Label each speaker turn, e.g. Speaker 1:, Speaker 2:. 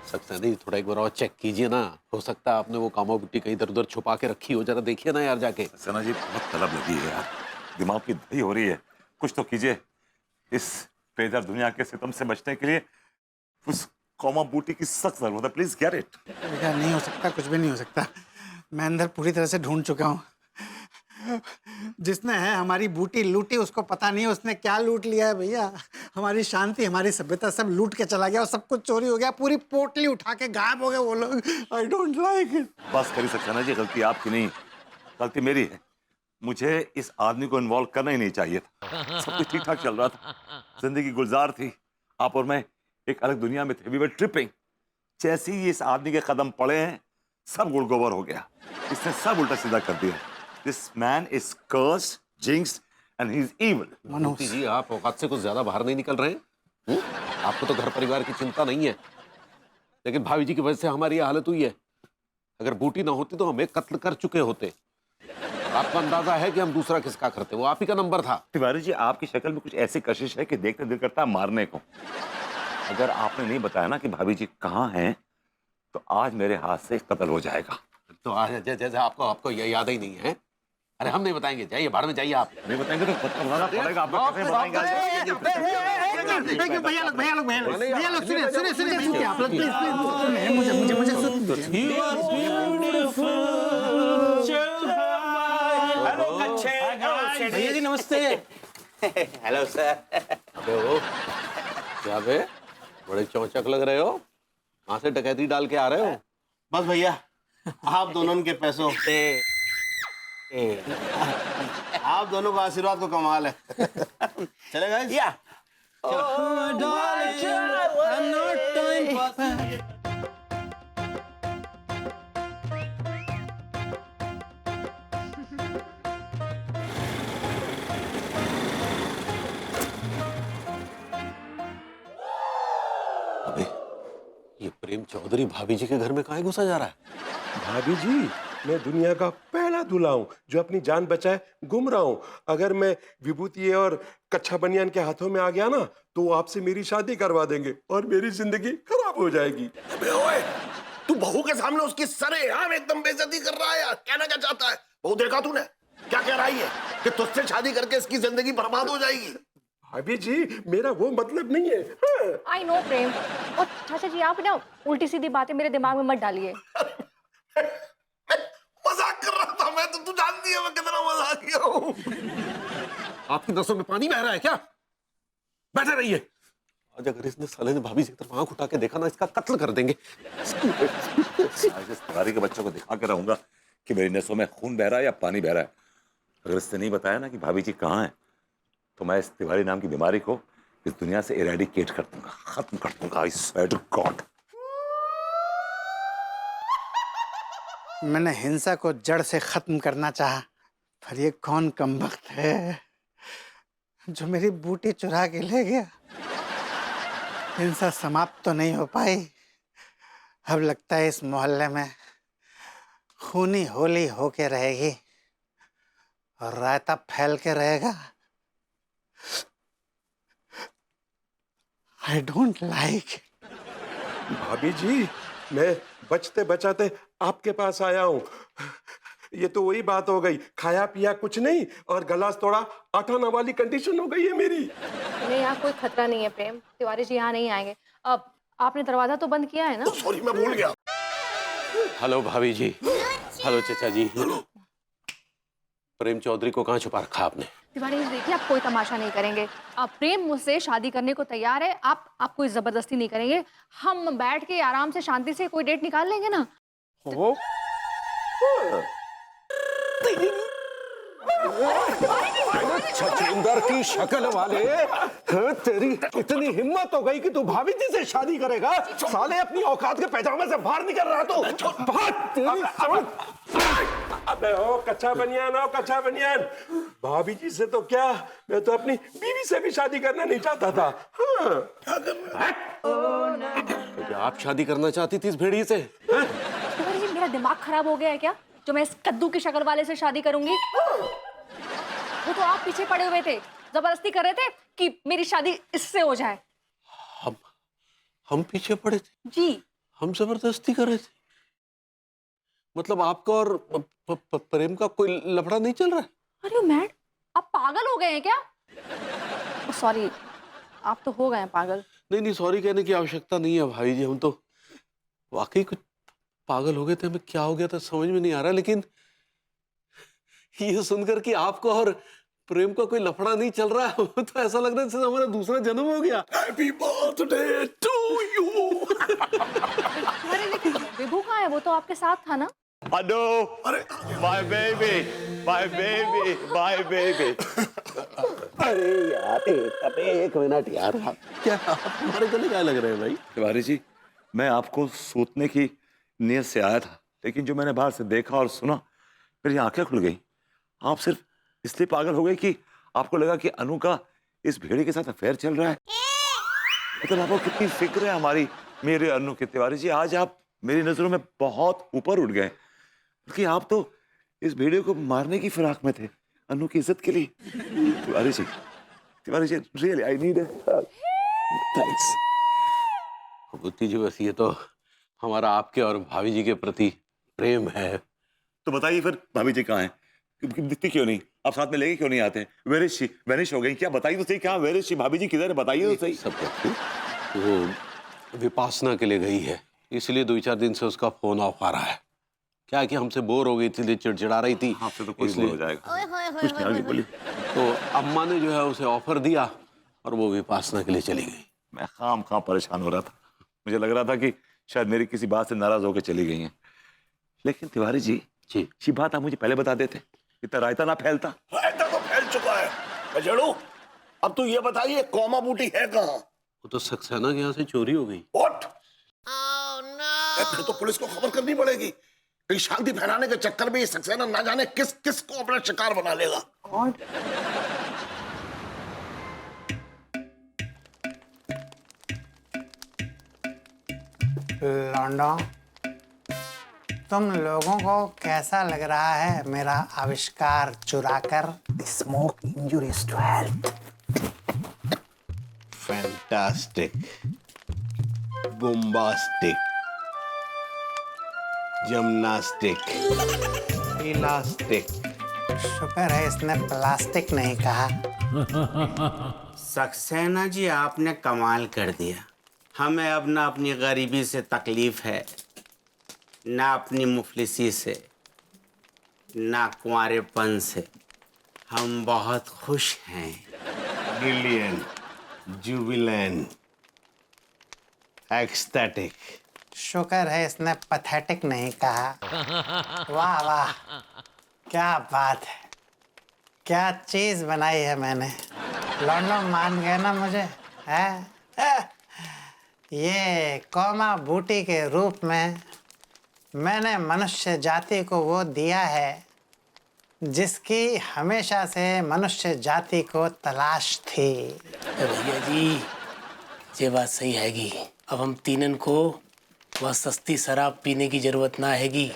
Speaker 1: सक्सेना जी, थोड़ा एक बार और चेक कीजिए ना। हो सकता है आपने वो कामा बुट्टी कहीं इधर उधर छुपा के रखी हो। जरा देखिए ना यार जाके।
Speaker 2: सक्सेना जी बहुत तलब लगी है यार, दिमाग की दही हो रही है। कुछ तो कीजिए इस बेदर दुनिया के सितम से बचने के लिए। उस कौमा बूटी की सख्त जरूरत है, प्लीज गेट इट।
Speaker 3: भैया नहीं हो सकता, कुछ भी नहीं हो सकता। मैं अंदर पूरी तरह से ढूंढ चुका हूँ। जिसने है हमारी बूटी लूटी, उसको पता नहीं है उसने क्या लूट लिया है भैया। हमारी शांति, हमारी सभ्यता सब लूट के चला गया और सब कुछ चोरी हो गया। पूरी पोटली उठा के गायब हो गए वो लोग। I don't like it.
Speaker 2: बस करी सक्सेना जी, गलती आपकी नहीं, गलती मेरी है। मुझे इस आदमी को इन्वॉल्व करना ही नहीं चाहिए था। सब कुछ ठीक ठाक चल रहा था, जिंदगी गुलजार थी। आप और मैं एक अलग दुनिया में थे, वी वर ट्रिपिंग। जैसे ही इस आदमी के कदम पड़े हैं, सब गुड़ गोबर हो गया। इसने सब उल्टा सीधा कर दिया। This man is cursed, jinxed and he is evil.
Speaker 1: Moti ji, आप औकात से कुछ ज्यादा बाहर नहीं निकल रहे हैं? आपको तो घर परिवार की चिंता नहीं है, लेकिन भाभी जी की वजह से हमारी ये हालत हुई है। अगर बूटी ना होती तो हमें कत्ल कर चुके होते। आपको अंदाजा है कि हम दूसरा किसका करते? वो आप ही का नंबर था।
Speaker 2: तिवारी जी, आपकी शक्ल में कुछ ऐसी कशिश है कि देखते दिल करता है मारने को। अगर आपने नहीं बताया ना कि भाभी जी कहाँ हैं, तो आज मेरे हाथ से कत्ल हो जाएगा।
Speaker 1: तो आज जैसे आपको आपको ये याद ही नहीं है। अरे हम नहीं बताएंगे, जाइए भाड़ में जाइए आप।
Speaker 2: नहीं बताएंगे तो पता लगाना पड़ेगा आपको। कैसे बताएंगे?
Speaker 3: भैया लोग भैया लोग भैया लोग भैया लोग सुनिए सुनिए सुनिए सुनिए आप लोग प्लीज प्लीज सुनिए मुझे मुझे मुझे भैया जी नमस्ते।
Speaker 4: Hello sir.
Speaker 1: हो क्या बे, बड़े चौचक लग रहे हो। वहां से डकैती डाल के आ रहे हो?
Speaker 4: बस भैया, आप दोनों के पैसों से आप दोनों का आशीर्वाद को कमाल है। चलेगा या
Speaker 1: अबे, ये प्रेम चौधरी भाभी जी के घर में काहे घुसा जा रहा है?
Speaker 5: भाभी जी, मैं दुनिया का पहला दूल्हा हूँ जो अपनी जान बचाए घूम रहा हूँ। अगर मैं विभूति और कच्छा बनियान के हाथों में आ गया ना, तो वो आपसे मेरी शादी करवा देंगे और मेरी जिंदगी खराब हो जाएगी।
Speaker 6: अबे ओए, तू बहू के सामने उसकी सरेआम एकदम बेइज्जती कर रहा है यार। कहना क्या चाहता है? बहू देखा तूने क्या कह रही है कि तुझसे शादी करके इसकी जिंदगी बर्बाद हो जाएगी?
Speaker 5: भाभी जी, मेरा वो मतलब नहीं है। हाँ।
Speaker 7: आई नो प्रेम। और चाचा जी आप ना उल्टी सीधी बातें मेरे दिमाग में मत डालिए।
Speaker 6: मजाक कर रहा था मैं तो, तू जानती है मैं कितना मजाकिया हूँ।
Speaker 1: आपकी नसों में पानी बह रहा है क्या? बैठे रहिए। आज अगर इसने साले ने भाभी जी की तरफ आंख उठा के देखा ना, इसका कत्ल कर देंगे।
Speaker 2: आज इस तिवारी के बच्चों को दिखा के रहूंगा कि मेरी नसों में खून बह रहा है या पानी बह रहा है। अगर इसने नहीं बताया ना कि भाभी जी कहाँ हैं, तो मैं इस तिवारी नाम की बीमारी को इस दुनिया से इरेडिकेट कर दूंगा, खत्म कर दूंगा। I swear to God.
Speaker 3: मैंने हिंसा को जड़ से खत्म करना चाहा, पर ये कौन कमबख्त है जो मेरी बूटी चुरा के ले गया। हिंसा समाप्त तो नहीं हो पाई। अब लगता है इस मोहल्ले में खूनी होली होके रहेगी और रायता फैल के रहेगा। I don't like.
Speaker 5: भाभी जी, मैं बचते बचाते आपके पास आया हूँ। ये तो वही बात हो गई, खाया पिया कुछ नहीं और गलास तोड़ा आटा ना वाली कंडीशन हो गई है मेरी।
Speaker 7: नहीं, यहाँ कोई खतरा नहीं है प्रेम। तिवारी जी यहाँ नहीं आएंगे। अब आपने दरवाजा तो बंद किया है ना?
Speaker 6: सॉरी मैं भूल गया।
Speaker 1: हेलो भाभी जी। हेलो चाचा जी। प्रेम चौधरी को कहाँ छुपा रखा आपने?
Speaker 7: तिवारी जी देखिए, आप कोई तमाशा नहीं करेंगे। आप प्रेम मुझसे शादी करने को तैयार है। आप कोई जबरदस्ती नहीं करेंगे। हम बैठ के आराम से शांति से कोई डेट निकाल लेंगे ना।
Speaker 5: हो?
Speaker 1: छछूंदर की शक्ल वाले, तेरी इतनी हिम्मत हो गई कि तू भाभी जी से शादी करेगा? साले अपनी औकात के पैजामे से बाहर निकल रहा तो
Speaker 5: अबे हो कच्चा बनियान, हो कच्चा बनियान। भाभी जी से तो क्या, मैं तो अपनी बीवी से भी शादी करना नहीं चाहता था। हाँ।
Speaker 1: तो आप शादी करना चाहती थी इस भेड़िए से?
Speaker 7: तिवारी जी, मेरा दिमाग खराब हो गया है क्या जो मैं इस कद्दू की शक्ल वाले से शादी करूंगी? वो तो आप पीछे पड़े हुए थे, जबरदस्ती कर रहे थे कि मेरी शादी इससे हो जाए।
Speaker 1: हम पीछे पड़े थे
Speaker 7: जी।
Speaker 1: हम जबरदस्ती कर रहे थे? मतलब आपका और प्रेम का कोई लफड़ा नहीं चल रहा है?
Speaker 7: अरे यू मैड, आप पागल हो गए हैं क्या? सॉरी, आप तो हो गए हैं पागल।
Speaker 1: नहीं नहीं, सॉरी कहने की आवश्यकता नहीं है भाई जी, हम तो वाकई कुछ पागल हो गए थे, हमें क्या हो गया था समझ में नहीं आ रहा। लेकिन ये सुनकर कि आपको और प्रेम का कोई लफड़ा नहीं चल रहा है तो ऐसा लग रहा है जैसे हमारा दूसरा जन्म हो गया।
Speaker 6: Happy birthday to you.
Speaker 7: अरे लेकिन विभू कहाँ है? वो तो आपके साथ था ना।
Speaker 2: अनो,
Speaker 6: अरे
Speaker 2: my baby, my baby, my baby.
Speaker 1: अरे यार एक मिनट यार, क्या आप हमारे गले क्या लग रहे हैं भाई?
Speaker 2: तिवारी जी, मैं आपको सूतने की नीयत से आया था, लेकिन जो मैंने बाहर से देखा और सुना, मेरी आंखें खुल गई। आप सिर्फ इसलिए पागल हो गए कि आपको लगा कि अनु का इस भेड़े के साथ अफेयर चल रहा है। मतलब आपको कितनी फिक्र है हमारी, मेरे अनु की। तिवारी जी, आज आप मेरी नजरों में बहुत ऊपर उठ गए, क्योंकि आप तो इस भेड़े को मारने की फिराक में थे अनु की इज्जत के लिए। Tiwari ji, really I need thanks.
Speaker 1: बुद्धि जी, बस ये तो हमारा आपके और भाभी जी के प्रति प्रेम है।
Speaker 2: तो बताइए फिर भाभी जी कहाँ हैं? दिखती क्यों नहीं? आप साथ में लेके क्यों नहीं आते? Where is she? वैनिश हो गई क्या? बताइए तो सही, कहाँ वेयर इज शी? भाभी जी किधर है? बताइए तो सही।
Speaker 1: सब वो विपासना के लिए गई है, इसलिए 2-4 दिन से उसका फोन ऑफ आ रहा है। क्या है कि हमसे बोर हो गई थी, इसलिए चिड़चिड़ा रही थी।
Speaker 2: आपसे तो कोई
Speaker 1: इसलिए
Speaker 2: हो जाएगा। कुछ नहीं, आगे बोलिए।
Speaker 1: तो अम्मा ने जो है उसे ऑफर दिया और वो विपासना के लिए चली गई।
Speaker 2: मैं खाम परेशान हो रहा था, मुझे लग रहा था कि शायद मेरी किसी बात से नाराज होकर चली गई हैं। लेकिन तिवारी जी, ये बात आप मुझे पहले बता देते, इतना रायता ना फैलता।
Speaker 6: रायता तो फैल चुका है। गजेड़ू, अब तू ये बताइए कोमा बूटी है कहाँ?
Speaker 1: वो तो सक्सेना के यहाँ से चोरी हो गई।
Speaker 6: What? फिर तो पुलिस को खबर करनी पड़ेगी। कहीं शांति फैलाने के चक्कर में ये सक्सेना ना जाने किस किस को अपना शिकार बना लेगा।
Speaker 3: लौंडो, तुम लोगों को कैसा लग रहा है मेरा आविष्कार चुराकर? Smoke injurious to health.
Speaker 4: Fantastic, bombastic, gymnastic, elastic.
Speaker 3: शुक्र है इसने प्लास्टिक नहीं कहा।
Speaker 8: सक्सेना जी, आपने कमाल कर दिया। हमें अब ना अपनी गरीबी से तकलीफ है, ना अपनी मुफलिसी से, ना कुंवारेपन से। हम बहुत खुश हैं।
Speaker 4: Brilliant, Jubilant, ecstatic.
Speaker 3: शुक्र है इसने पैथेटिक नहीं कहा। वाह वाह, क्या बात है, क्या चीज बनाई है मैंने। लौंडो मान गए ना मुझे, है? ये कोमा बूटी के रूप में मैंने मनुष्य जाति को वो दिया है जिसकी हमेशा से मनुष्य जाति को तलाश थी।
Speaker 9: भैया जी, ये बात सही हैगी। अब हम तीनन को वह सस्ती शराब पीने की जरूरत ना हैगी।